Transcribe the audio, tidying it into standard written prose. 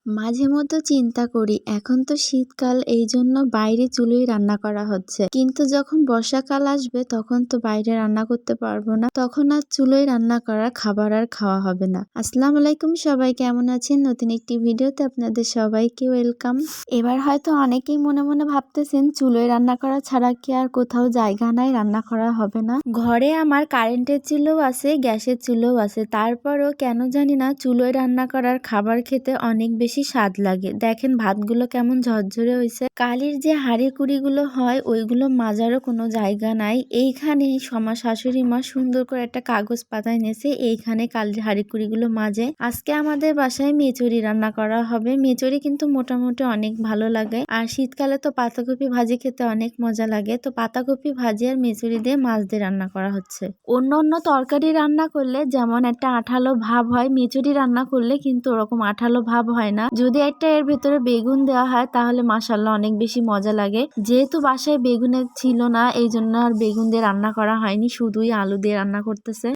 মাঝে মধ্যে চিন্তা করি এখন তো শীতকাল, এই জন্য বাইরে চুলোয় রান্না করা হচ্ছে, কিন্তু যখন বর্ষাকাল আসবে তখন তো বাইরে রান্না করতে পারবো না, তখন আর চুলোয় রান্না করা খাবার আর খাওয়া হবে না। আসসালামু আলাইকুম, সবাই কেমন আছেন? নতুন একটি ভিডিওতে আপনাদের সবাইকে ওয়েলকাম। এবার হয়তো অনেকেই মনে মনে ভাবতেছেন চুলোয় রান্না করা ছাড়া কি আর কোথাও জায়গা নাই, রান্না করা হবে না। ঘরে আমার কারেন্টের চুলোও আছে, গ্যাসের চুলোও আছে, তারপরও কেন জানি না চুলোয় রান্না করার খাবার খেতে অনেক বেশি স্বাদ লাগে। দেখেন ভাতগুলো কেমন ঝরঝরে হয়েছে। কালির যে হাঁড়ি কুড়িগুলো হয় ওইগুলো মাজারও কোনো জায়গা নাই। এইখানে আমার শাশুড়ি মা সুন্দর করে একটা কাগজ পাতায় নিয়েছে, এইখানে কালির হাঁড়ি কুড়িগুলো মাজে। আজকে আমাদের বাসায় মেচুরি রান্না করা হবে। মেচুরি কিন্তু মোটামুটি অনেক ভালো লাগে, আর শীতকালে তো পাতাকপি ভাজি খেতে অনেক মজা লাগে। তো পাতাকপি ভাজি আর মেচুরি দিয়ে মাছ দিয়ে রান্না করা হচ্ছে। অন্য অন্য তরকারি রান্না করলে যেমন একটা আঠালো ভাব হয়, মেচুরি রান্না করলে কিন্তু ওরকম আঠালো ভাব হয় না। যদি একটা এর ভেতরে বেগুন দেওয়া হয় তাহলে মাশাআল্লাহ অনেক বেশি মজা লাগে। যেহেতু বাসায় বেগুনের ছিল না, এই জন্য আর বেগুন দিয়ে রান্না করা হয়নি, শুধুই আলু দিয়ে রান্না করতেছে।